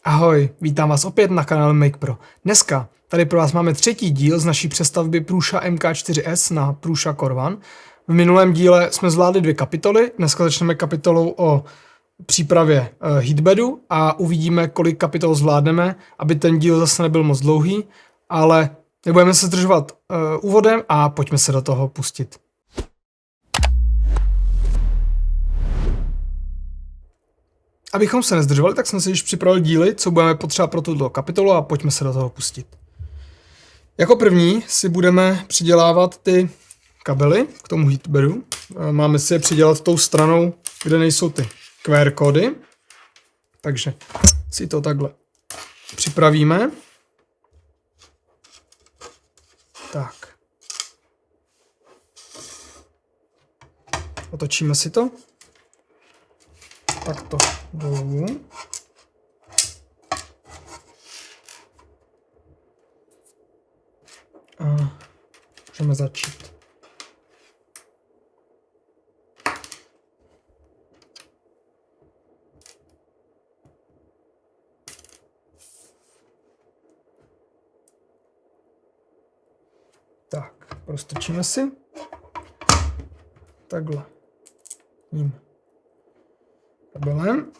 Ahoj, vítám vás opět na kanále MakePro. Dneska tady pro vás máme třetí díl z naší přestavby Prusa MK4S na Prusa Corvan. V minulém díle jsme zvládli 2 kapitoly, dneska začneme kapitolou o přípravě heatbedu a uvidíme, kolik kapitol zvládneme, aby ten díl zase nebyl moc dlouhý, ale nebudeme se zdržovat úvodem a pojďme se do toho pustit. Abychom se nezdržovali, tak jsem si již připravil díly, co budeme potřebovat pro tuto kapitolu a pojďme se do toho pustit. Jako první si budeme přidělávat ty kabely k tomu heatbedu. Máme si je přidělat tou stranou, kde nejsou ty QR kódy. Takže si to takhle připravíme. Tak. Otočíme si to. Takto dolů. A můžeme začít. Tak, roztočíme si. Takhle. Tím kabelem.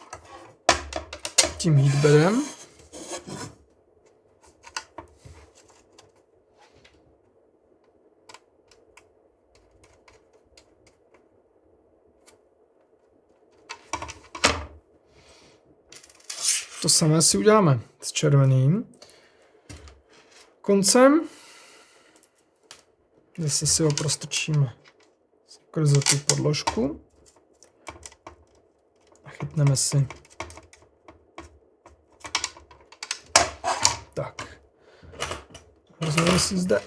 Tím heatbedem. To samé si uděláme s červeným koncem. Zase si ho prostočíme skrze tu podložku. A chytneme si. Tak. Vezmeme si zde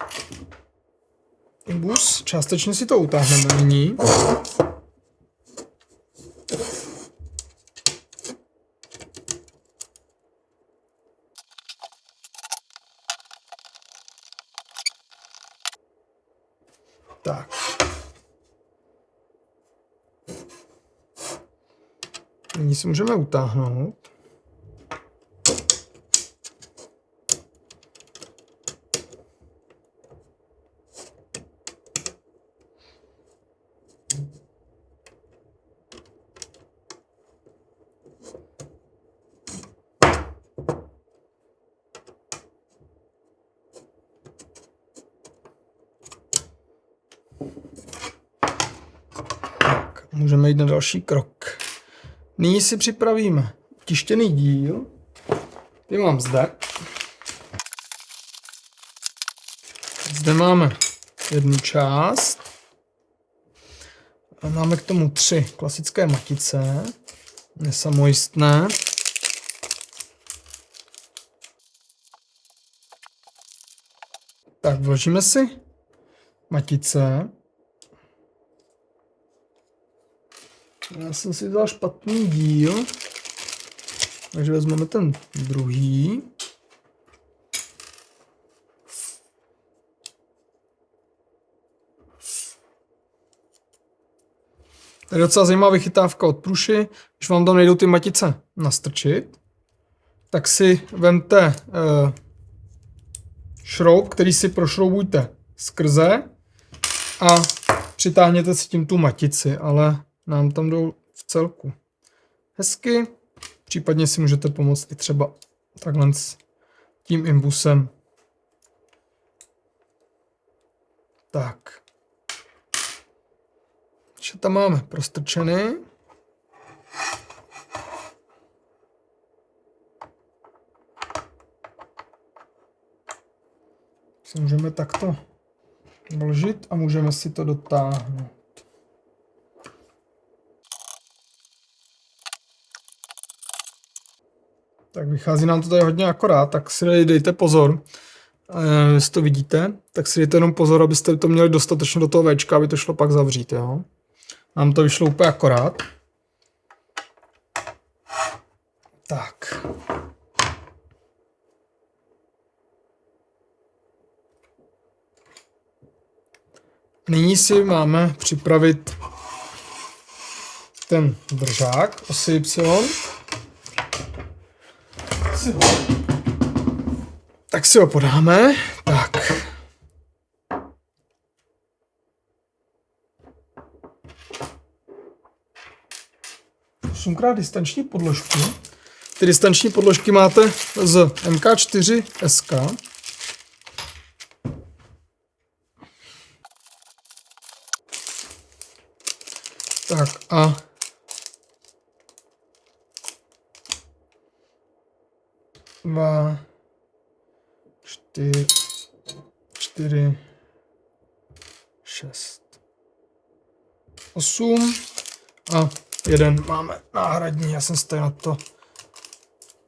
imbus. Částečně si to utáhneme nyní. Tak. Nyní si můžeme utáhnout. Můžeme jít na další krok. Nyní si připravíme tištěný díl. Ty mám zde. Zde máme jednu část. A máme k tomu 3 klasické matice. Nesamojistné. Tak vložíme si matice. Já jsem si dal špatný díl, takže vezmeme ten druhý. Tady je docela zajímavá vychytávka od Prusy. Když vám tam nejdou ty matice nastrčit, tak si vemte šroub, který si prošroubujte skrze a přitáhněte si tím tu matici, ale nám tam jdou v celku hezky. Případně si můžete pomoct i třeba takhle s tím imbusem. Tak. Vše tam máme prostrčený. Si můžeme takto vložit a můžeme si to dotáhnout. Tak vychází nám to tady hodně akorát, tak si dejte pozor, jestli to vidíte, tak si dejte jenom pozor, abyste to měli dostatečně do toho Včka, aby to šlo pak zavřít, jo. Nám to vyšlo úplně akorát. Tak. Nyní si máme připravit ten držák osy Y. si ho podáme. Tak. Osmkrát distanční podložky. Ty distanční podložky máte z MK4SK. Tak a dva, čtyři, 6, 8 a jeden máme náhradní. Já jsem si tady na to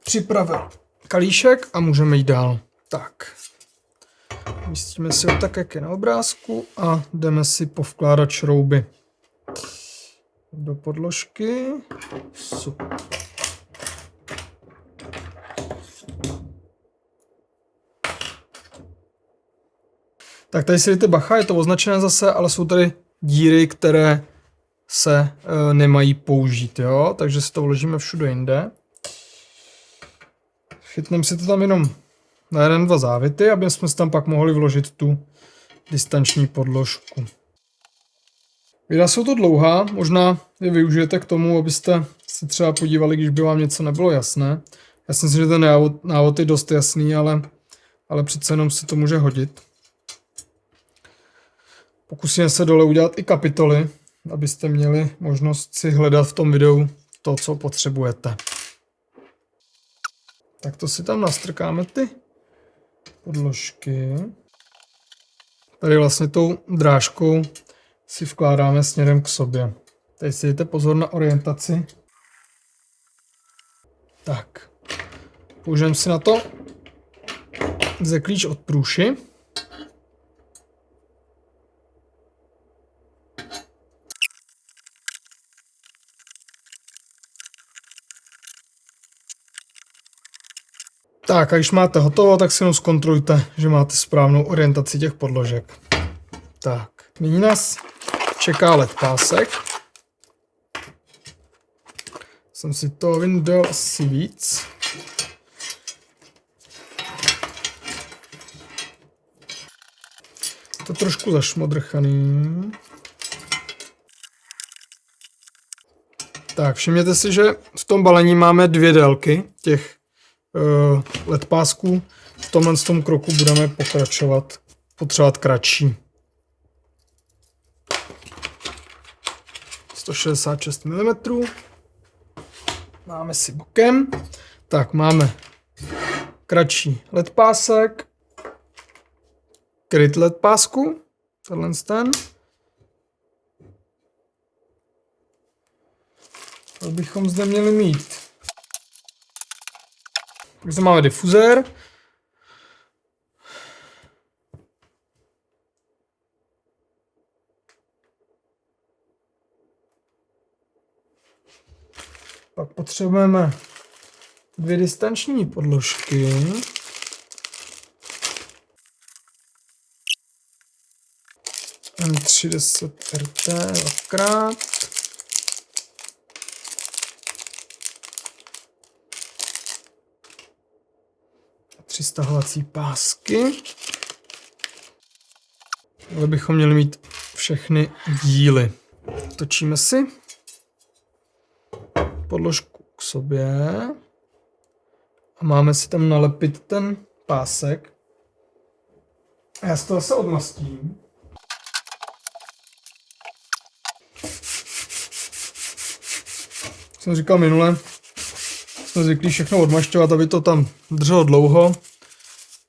připravil kalíšek a můžeme jít dál. Tak. Umístíme si ho tak, jak je na obrázku a jdeme si povkládat šrouby do podložky. Super. Tak tady si dejte bacha, je to označené zase, ale jsou tady díry, které se nemají použít, jo? Takže si to vložíme všude jinde. Chytneme si to tam jenom na 1-2 závity, aby jsme si tam pak mohli vložit tu distanční podložku. Videa jsou to dlouhá, možná je využijete k tomu, abyste se třeba podívali, když by vám něco nebylo jasné. Já si myslím, že ten návod je dost jasný, ale přece jenom si to může hodit. Pokusíme se dole udělat i kapitoly, abyste měli možnost si hledat v tom videu to, co potřebujete. Tak to si tam nastrkáme ty podložky. Tady vlastně tou drážkou si vkládáme směrem k sobě. Tady si dejte pozor na orientaci. Tak. Použijeme si na to zeklíč od průši. Tak a když máte hotovo, tak si jenom zkontrolujte, že máte správnou orientaci těch podložek. Tak, nyní nás čeká LED pásek. Jsem si to vyndal asi víc. To trošku zašmodrchaný. Tak, všimněte si, že v tom balení máme 2 délky těch LED pásků. V tomhle tom kroku budeme potřebovat kratší. 166 mm. Máme si bokem. Tak, máme kratší LED pásek. Kryt LED pásku. Tenhle ten. To bychom zde měli mít. Tak zde máme difuzér. Pak potřebujeme 2 distanční podložky. M30 RT dvakrát. A 3 stahovací pásky. Ale bychom měli mít všechny díly. Točíme si podložku k sobě a máme si tam nalepit ten pásek. A já si to zase odmastím. Jsem říkal minule, jsme zvyklí všechno odmašťovat, aby to tam drželo dlouho.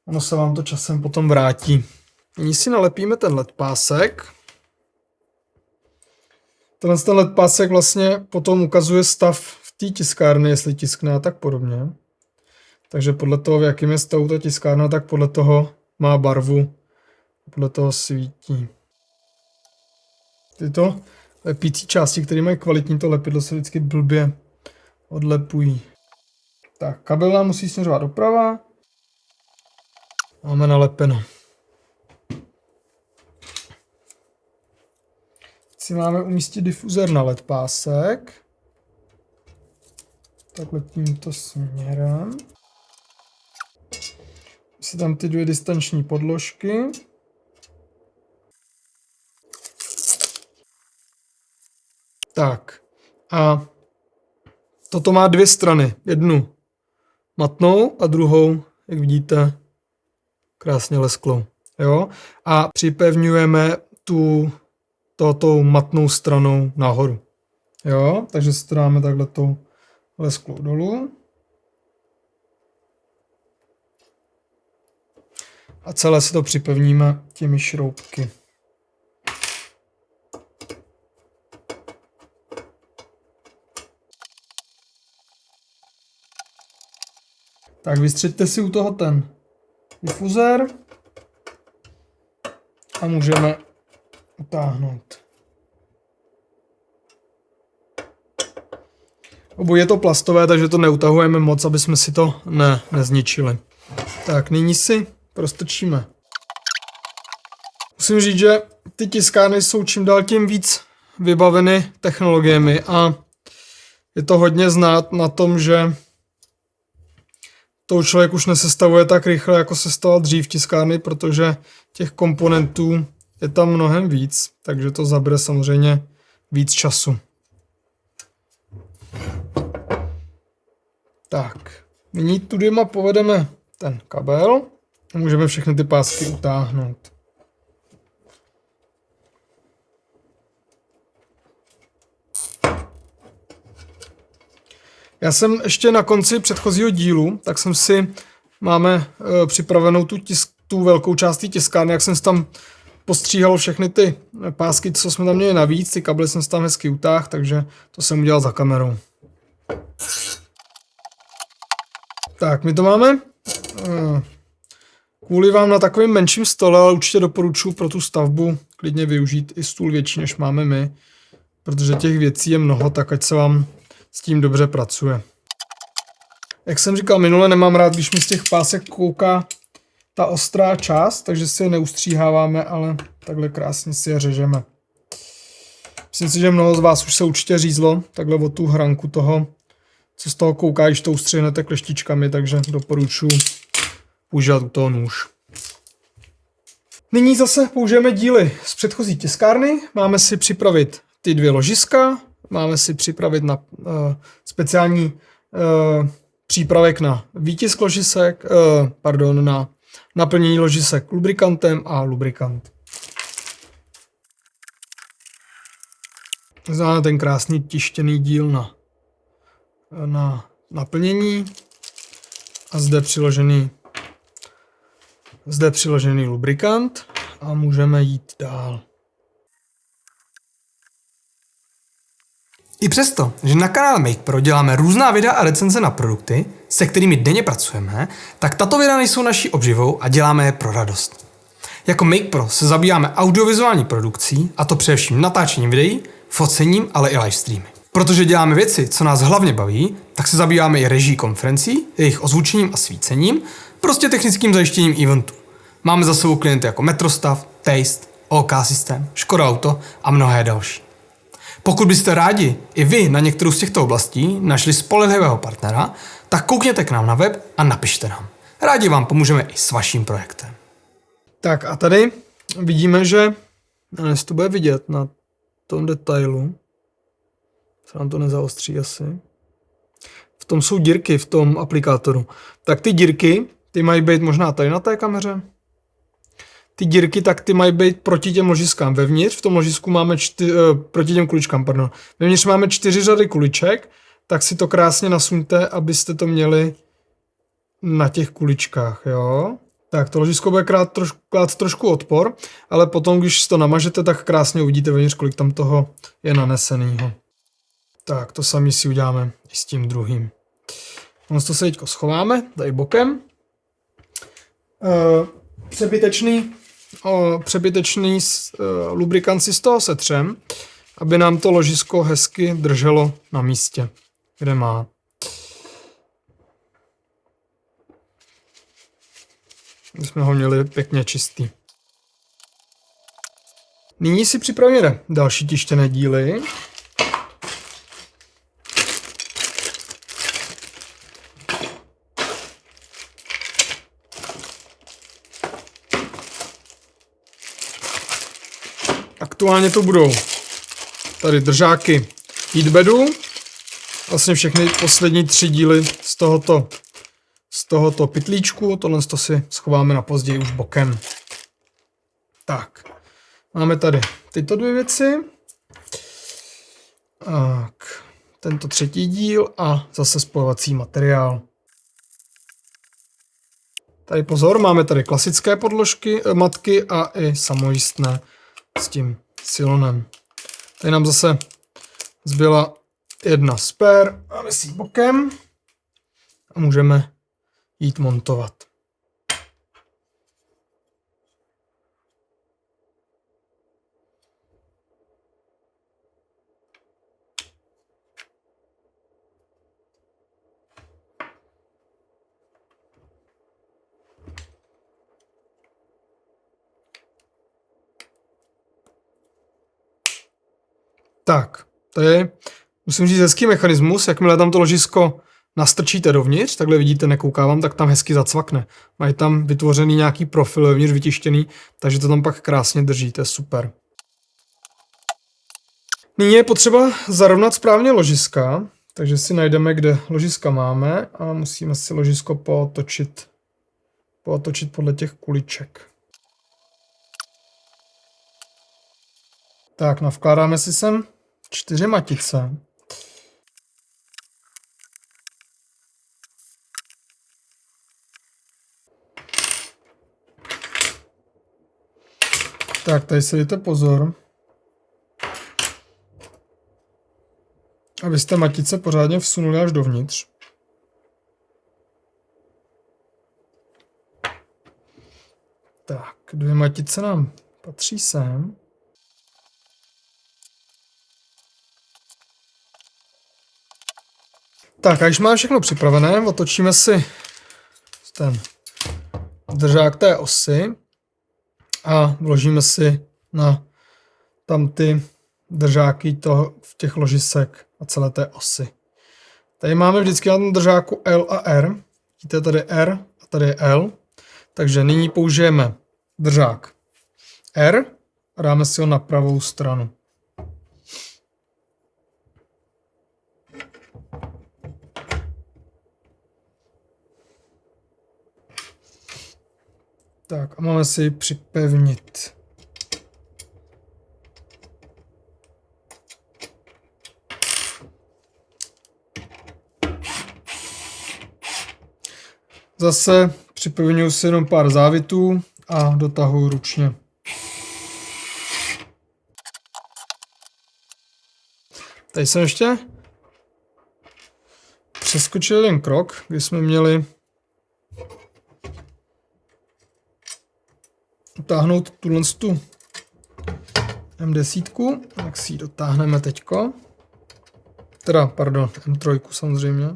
Ono se vám to časem potom vrátí. Nyní si nalepíme ten LED pásek. Ten LED pásek vlastně potom ukazuje stav v té tiskárny, jestli tiskne a tak podobně. Takže podle toho, v jakém je stavu ta tiskárna, tak podle toho má barvu, podle toho svítí. Tyto lepící části, které mají kvalitní to lepidlo, se vždycky blbě odlepují. Tak, kabel nám musí směřovat doprava. Máme nalepeno. Si máme umístit difuzér na LED pásek. Takhle tímto směrem. si tam ty 2 distanční podložky. Tak. A toto má 2 strany. Jednu matnou a druhou, jak vidíte, krásně lesklou. Jo? A připevňujeme tou matnou stranou nahoru. Jo? Takže si to dáme takhle tou lesklou dolů. A celé si to připevníme těmi šroubky. Tak vystřeďte si u toho ten difuzér a můžeme utáhnout. Obojí je to plastové, takže to neutahujeme moc, aby jsme si to nezničili. Tak, nyní si prostrčíme. Musím říct, že ty tiskárny jsou čím dál tím víc vybaveny technologiemi a je to hodně znát na tom, že to člověk už nesestavuje tak rychle, jako sestavoval dřív tiskárny, protože těch komponentů je tam mnohem víc, takže to zabere samozřejmě víc času. Tak, nyní tudyma povedeme ten kabel a můžeme všechny ty pásky utáhnout. Já jsem ještě na konci předchozího dílu, tak máme připravenou tu velkou část té tiskárny, jak jsem si tam postříhal všechny ty pásky, co jsme tam měli navíc, ty kabely jsem si tam hezky utáhl, takže to jsem udělal za kamerou. Tak, my to máme kvůli vám na takovém menším stole, ale určitě doporučuji pro tu stavbu klidně využít i stůl větší, než máme my, protože těch věcí je mnoho, tak ať se vám s tím dobře pracuje. Jak jsem říkal minule, nemám rád, když mi z těch pásek kouká ta ostrá část, takže si je neustříháváme, ale takhle krásně si je řežeme. Myslím si, že mnoho z vás už se určitě řízlo takhle o tu hranku toho, co z toho kouká, když to ustřihnete kleštičkami, takže doporučuji používat u toho nůž. Nyní zase použijeme díly z předchozí tiskárny. Máme si připravit ty 2 ložiska, máme si připravit na speciální přípravek na výtisk ložisek, na naplnění ložisek lubrikantem a lubrikant. Známe ten krásný tištěný díl na naplnění a zde přiložený lubrikant a můžeme jít dál. I přesto, že na kanále MakePro děláme různá videa a recenze na produkty, se kterými denně pracujeme, tak tato videa nejsou naší obživou a děláme je pro radost. Jako MakePro se zabýváme audiovizuální produkcí, a to především natáčením videí, focením, ale i livestreamy. Protože děláme věci, co nás hlavně baví, tak se zabýváme i režií konferencí, jejich ozvučením a svícením, prostě technickým zajištěním eventů. Máme za sebou klienty jako Metrostav, Taste, OK System, Škoda Auto a mnohé další. Pokud byste rádi i vy na některou z těchto oblastí našli spolehlivého partnera, tak koukněte k nám na web a napište nám. Rádi vám pomůžeme i s vaším projektem. Tak a tady vidíme, že dnes to bude vidět na tom detailu. Se nám to nezaostří asi. V tom jsou dírky v tom aplikátoru. Tak ty dírky, ty mají být možná tady na té kameře. Ty dírky, tak ty mají být proti těm ložiskám. Vevnitř v tom ložisku máme proti těm kuličkám, pardon. Vevnitř máme 4 řady kuliček, tak si to krásně nasuňte, abyste to měli na těch kuličkách, jo. Tak to ložisko bude klát trošku odpor, ale potom, když to namažete, tak krásně uvidíte vevnitř, kolik tam toho je nanesenýho. Tak, to sami si uděláme i s tím druhým. Ono to se teďko schováme, tady bokem. Přebytečný lubrikant si z toho setřem, aby nám to ložisko hezky drželo na místě, kde má. My jsme ho měli pěkně čistý. Nyní si připravíme další tištěné díly. Aktuálně to budou tady držáky heatbedu. Vlastně všechny poslední 3 díly z tohoto pytlíčku. Tohle to si schováme na později už bokem. Tak. Máme tady tyto 2 věci. Tak. Tento 3. díl a zase spojovací materiál. Tady pozor, máme tady klasické podložky, matky a i samojistné s tím silonem. Tady nám zase zbyla 1 spare, máme si ji bokem a můžeme jít montovat. Tak, to je, musím říct, hezký mechanismus. Jakmile tam to ložisko nastrčíte dovnitř, takhle vidíte, nekoukávám, tak tam hezky zacvakne. Mají tam vytvořený nějaký profil vevnitř vytištěný, takže to tam pak krásně drží, to je super. Nyní je potřeba zarovnat správně ložiska, takže si najdeme, kde ložiska máme a musíme si ložisko pootočit podle těch kuliček. Tak, navkládáme si sem 4 matice. Tak, tady si dejte pozor, abyste matice pořádně vsunuli až dovnitř. Tak, 2 matice nám patří sem. Tak a když máme všechno připravené, otočíme si ten držák té osy a vložíme si na tam ty držáky v těch ložisek a celé té osy. Tady máme vždycky na tom držáku L a R. Vidíte, tady R a tady je L. Takže nyní použijeme držák R a dáme si ho na pravou stranu. Tak a máme si ji připevnit. Zase připevňuji si jenom pár závitů a dotahuji ručně. Tady jsem ještě přeskočil jeden krok, kdy jsme měli utáhnout tu M10, tak si ji dotáhneme teďko. Teda, pardon, M3 samozřejmě.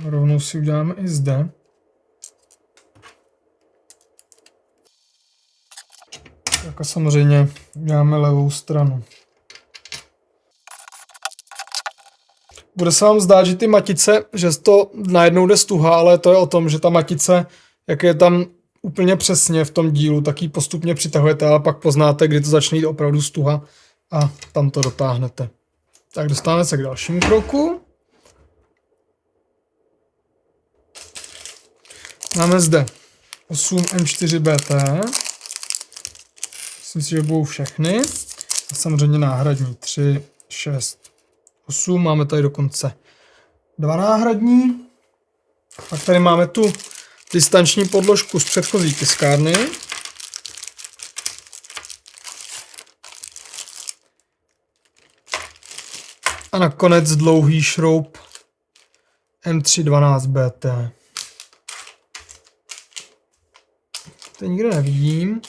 Rovnou si uděláme i zde. Tak a samozřejmě uděláme levou stranu. Bude se vám zdát, že ty matice, že to najednou jde stuha, ale to je o tom, že ta matice, jak je tam úplně přesně v tom dílu, tak ji postupně přitahujete, ale pak poznáte, kdy to začne jít opravdu stuha a tam to dotáhnete. Tak dostáváme se k dalšímu kroku. Máme zde 8 M4BT. Myslím si, že budou všechny. A samozřejmě náhradní 3, 6, 8. Máme tady dokonce 2 náhradní. Pak tady máme tu distanční podložku z předchozí tiskárny. A nakonec dlouhý šroub M312BT. To nikde nevidím.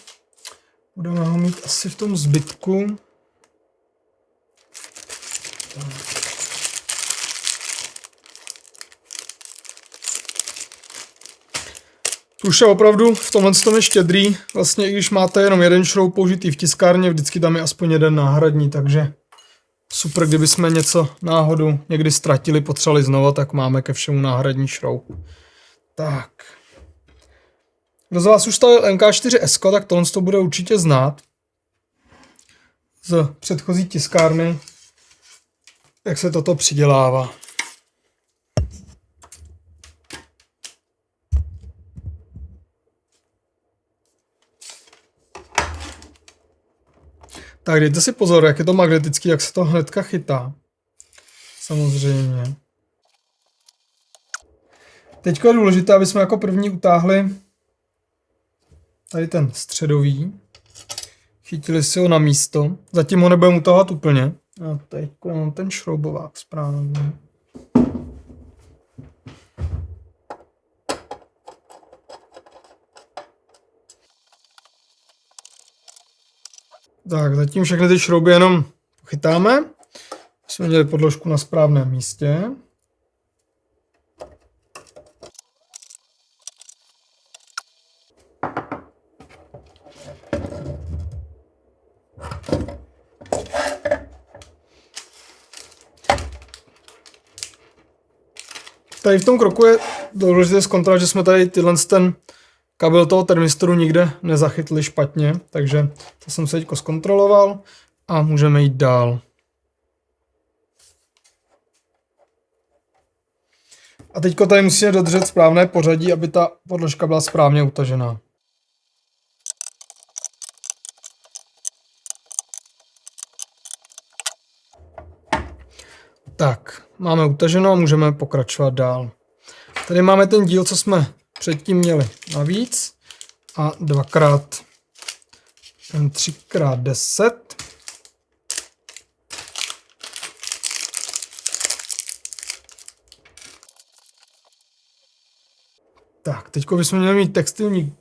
Budeme ho mít asi v tom zbytku. Už je opravdu v tomhle tom je štědrý. Vlastně i když máte jenom jeden šroub použitý v tiskárně, vždycky tam je aspoň jeden náhradní, takže super, kdyby jsme něco náhodou někdy ztratili, potřebovali znova, tak máme ke všemu náhradní šroub. Tak. Kdo z vás už stavil MK4S, tak tohle to bude určitě znát z předchozí tiskárny, jak se toto přidělává. Tak dejte si pozor, jak je to magnetický, jak se to hnedka chytá. Samozřejmě. Teď je důležité, aby jsme jako první utáhli tady ten středový. Chytili si ho na místo. Zatím ho nebudeme utahovat úplně. A teď mám ten šroubovák správný. Tak, zatím všechny ty šrouby jenom chytáme. Jsme měli podložku na správném místě. Tady v tom kroku je důležité zkontrolovat, že jsme tady ten kabel toho termistoru nikde nezachytli špatně, takže to jsem se teď zkontroloval a můžeme jít dál. A teď tady musíme dodržet správné pořadí, aby ta podložka byla správně utažená. Tak, máme utaženo a můžeme pokračovat dál. Tady máme ten díl, co jsme předtím měli navíc a 3x10. Tak, teď bychom měli mít textilní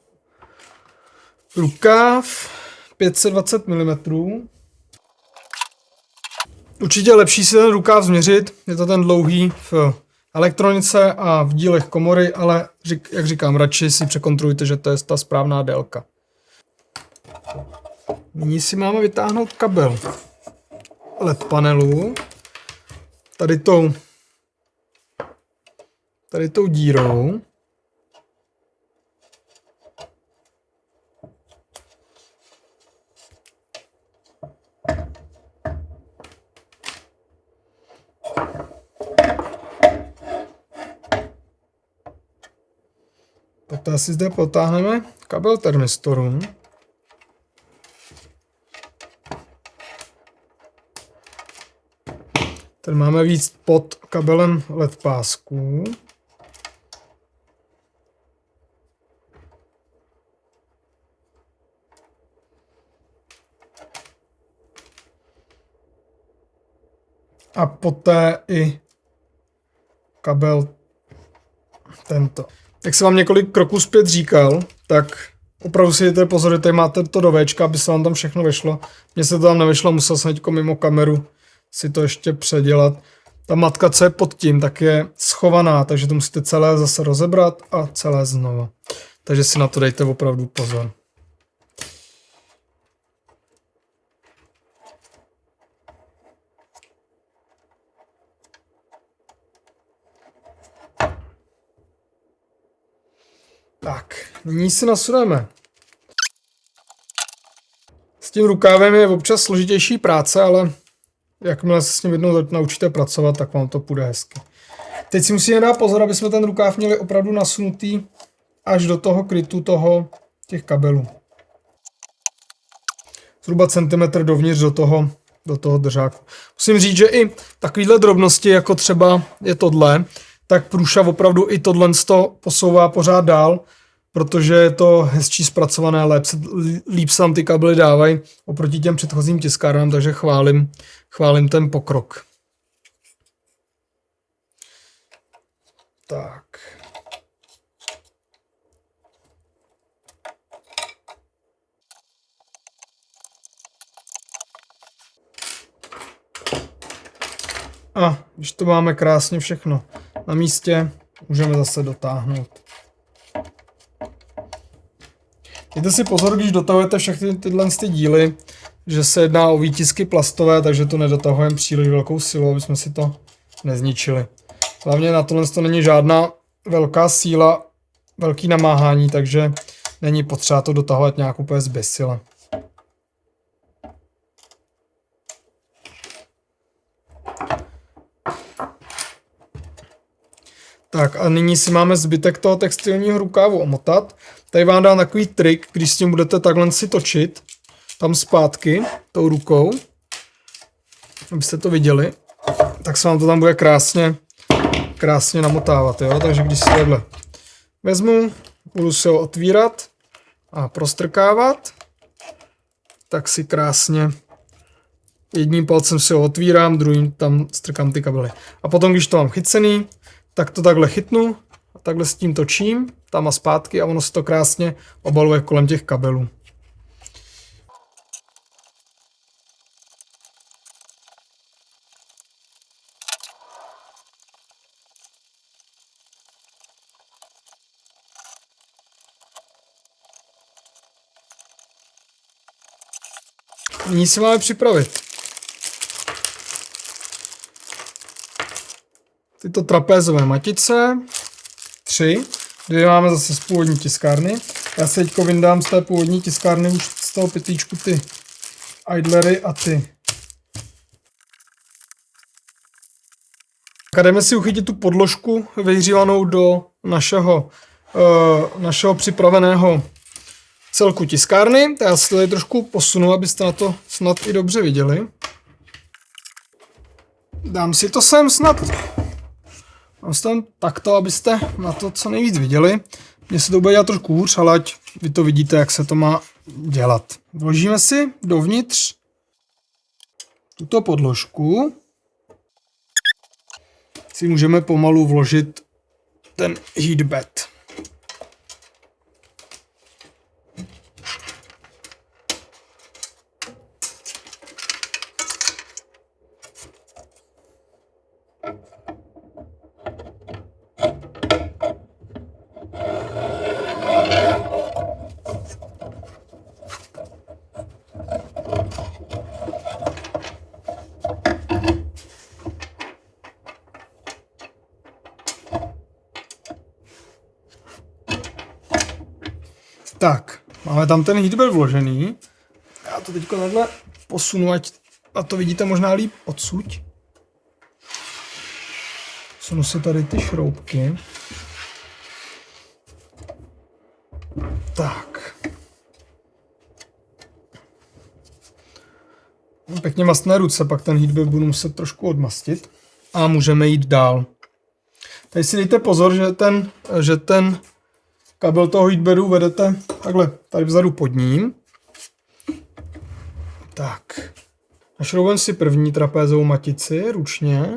rukáv 520 mm. Určitě je lepší si ten rukáv změřit, je to ten dlouhý v elektronice a v dílech komory, ale jak říkám, radši si překontrolujte, že to je ta správná délka. Nyní si máme vytáhnout kabel LED panelu tady tou dírou. Poté si zde potáhneme kabel termistoru. Ten máme víc pod kabelem LED pásků. A poté i kabel tento. Jak jsem vám několik kroků zpět říkal, tak opravdu si dejte pozor, že tady máte to do Včka, aby se vám tam všechno vešlo. Mně se to tam nevešlo, musel jsem teďko mimo kameru si to ještě předělat. Ta matka, co je pod tím, tak je schovaná, takže to musíte celé zase rozebrat a celé znova. Takže si na to dejte opravdu pozor. Tak, nyní si nasudeme. S tím rukávem je občas složitější práce, ale jakmile se s ním jednou naučíte pracovat, tak vám to půjde hezky. Teď si musíme dát pozor, aby jsme ten rukáv měli opravdu nasunutý až do toho krytu těch kabelů. Zhruba centimetr dovnitř do toho držáku. Musím říct, že i takovýhle drobnosti, jako třeba je tohle, tak průša opravdu i tohle posouvá pořád dál, protože je to hezčí zpracované, líp se tam ty kabely dávají oproti těm předchozím tiskárnám, takže chválím ten pokrok. Tak. A když to máme krásně všechno na místě, můžeme zase dotáhnout. Dejte si pozor, když dotahujete všechny tyhle díly, že se jedná o výtisky plastové, takže to nedotahujeme příliš velkou silou, aby jsme si to nezničili. Hlavně na tohle to není žádná velká síla, velký namáhání, takže není potřeba to dotahovat nějak úplně zběsile. Tak a nyní si máme zbytek toho textilního rukávu omotat. Tady vám dám takový trik, když s tím budete takhle si točit, tam zpátky, tou rukou, abyste to viděli, tak se vám to tam bude krásně namotávat, jo? Takže když si takhle vezmu, budu si ho otvírat a prostrkávat, tak si krásně jedním palcem si ho otvírám, druhým tam strkám ty kabely. A potom, když to mám chycený, tak to takhle chytnu a takhle s tím točím, tam a zpátky a ono se to krásně obaluje kolem těch kabelů. Nyní si máme připravit tyto trapézové matice, 3, 2 máme zase z původní tiskárny. Já se teďko vyndám z té původní tiskárny už z toho pytlíčku ty idlery a ty. A jdeme si uchytit tu podložku vyhřívanou do našeho připraveného celku tiskárny. Já si tady trošku posunu, abyste na to snad i dobře viděli. Dám si to sem snad. Dám si tam takto, abyste na to co nejvíc viděli. Mně se to bude dělat trošku hůř, ale ať vy to vidíte, jak se to má dělat. Vložíme si dovnitř tuto podložku. Si můžeme pomalu vložit ten heatbed. Tak, máme tam ten heatbed vložený. Já to teď takhle posunu, ať a to vidíte možná líp odsud. Sunu si tady ty šroubky. Tak. Pěkně mastné ruce, pak ten heatbed budu muset trošku odmastit. A můžeme jít dál. Tady si dejte pozor, že ten kabel toho heatbedu vedete takhle tady vzadu pod ním. Tak. Našroubujeme si první trapézovou matici ručně.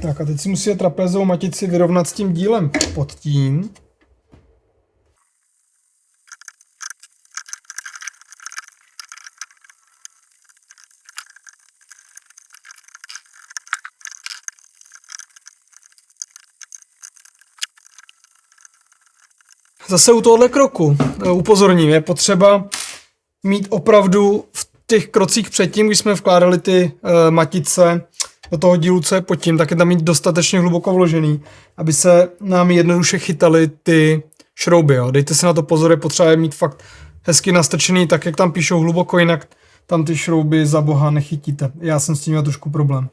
Tak a teď si musíte trapézovou matici vyrovnat s tím dílem pod tím. Zase u tohohle kroku upozorním, je potřeba mít opravdu v těch krocích předtím, když jsme vkládali ty matice do toho dílu, co je pod tím, tak je tam mít dostatečně hluboko vložený, aby se nám jednoduše chytaly ty šrouby. Jo. Dejte si na to pozor, je potřeba je mít fakt hezky nastrčený, tak jak tam píšou hluboko, jinak tam ty šrouby za boha nechytíte. Já jsem s tím měl trošku problém.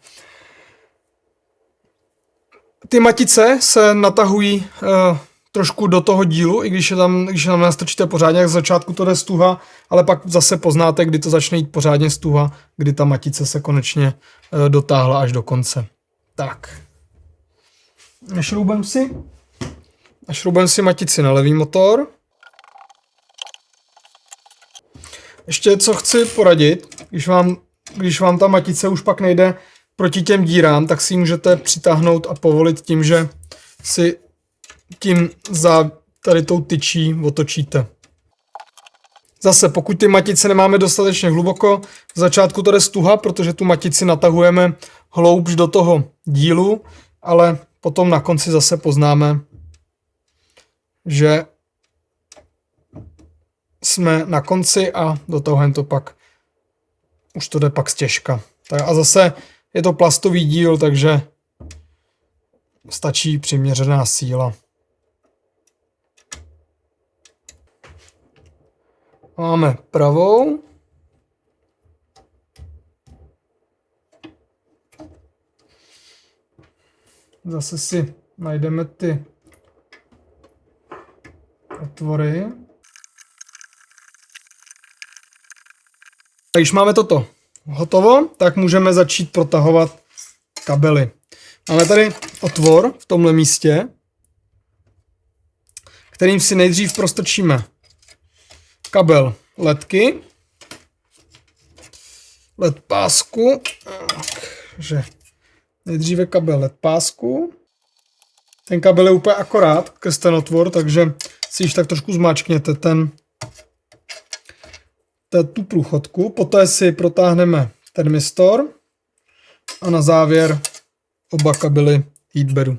Ty matice se natahují trošku do toho dílu, i když je tam nastrčíte pořádně, jak z začátku to jde stuha, ale pak zase poznáte, kdy to začne jít pořádně stuha, kdy ta matice se konečně dotáhla až do konce. Tak. Našroubujeme si matici na levý motor. Ještě co chci poradit, když vám ta matice už pak nejde proti těm dírám, tak si ji můžete přitáhnout a povolit tím, že si tím za tady tou tyčí otočíte. Zase, pokud ty matice nemáme dostatečně hluboko, v začátku to jde stuha, protože tu matici natahujeme hloubš do toho dílu, ale potom na konci zase poznáme, že jsme na konci a dotáhneme to pak. Už to jde pak stěžka. A zase je to plastový díl, takže stačí přiměřená síla. Máme pravou. Zase si najdeme ty otvory. A když máme toto hotovo, tak můžeme začít protahovat kabely. Máme tady otvor v tomhle místě, kterým si nejdřív prostrčíme kabel ledky, led pásku, takže nejdříve kabel led pásku. Ten kabel je úplně akorát skrz ten otvor, takže si již tak trošku zmáčkněte tu průchodku. Poté si protáhneme termistor a na závěr oba kabely heatberu.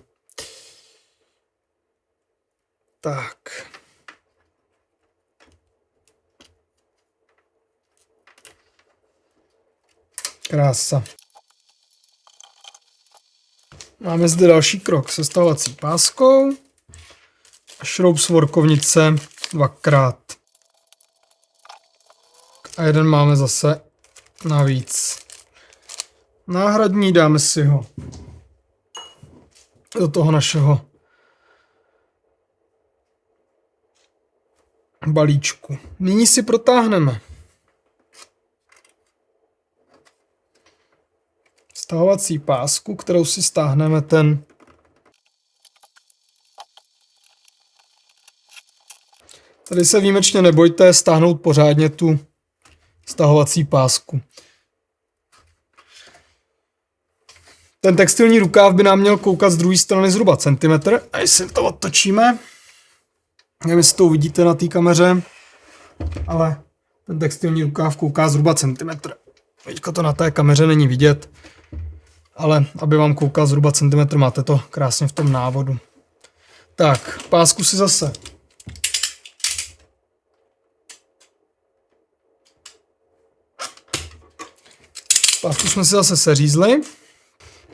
Tak. Krása. Máme zde další krok se stavovací páskou a šroub svorkovnice dvakrát. A jeden máme zase navíc. Náhradní dáme si ho do toho našeho balíčku. Nyní si protáhneme stahovací pásku, kterou si stáhneme Tady se výjimečně nebojte stáhnout pořádně tu stahovací pásku. Ten textilní rukáv by nám měl koukat z druhé strany zhruba centimetr. A jestli to otočíme, nevím, jestli to uvidíte na té kameře, ale ten textilní rukáv kouká zhruba centimetr. Teďka to na té kameře není vidět, ale aby vám koukal zhruba centimetr, máte to krásně v tom návodu. Tak, pásku si zase pásku jsme si zase seřízli.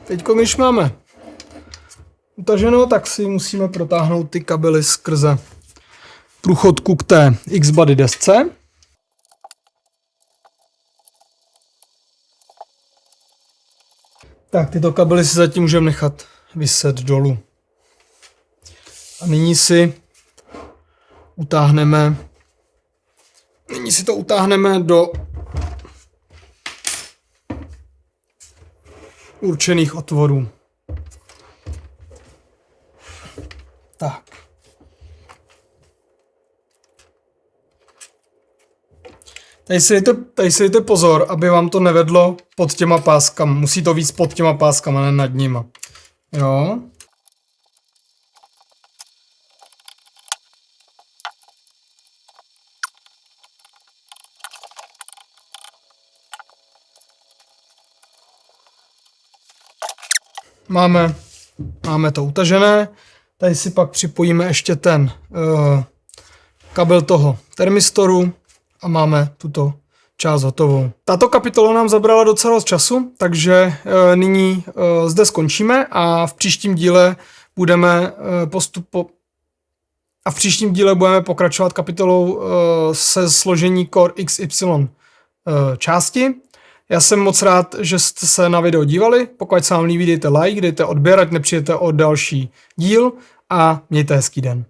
Teď, když máme utaženo, tak si musíme protáhnout ty kabely skrze průchodku k té X-body desce. Tak, tyto kabely si zatím můžeme nechat viset dolů. A nyní si to utáhneme do určených otvorů. Tak. Tady si dejte pozor, aby vám to nevedlo pod těma páskama. Musí to víc pod těma páskama, ne nad nima. Jo. Máme to utažené. Tady si pak připojíme ještě ten kabel toho termistoru a máme tuto část hotovou. Tato kapitola nám zabrala docela dost času, takže nyní zde skončíme a v příštím díle budeme pokračovat kapitolou se složení Core XY části. Já jsem moc rád, že jste se na video dívali. Pokud se vám líbí, dejte like, dejte odběr, ať nepřijdete o další díl a mějte hezký den.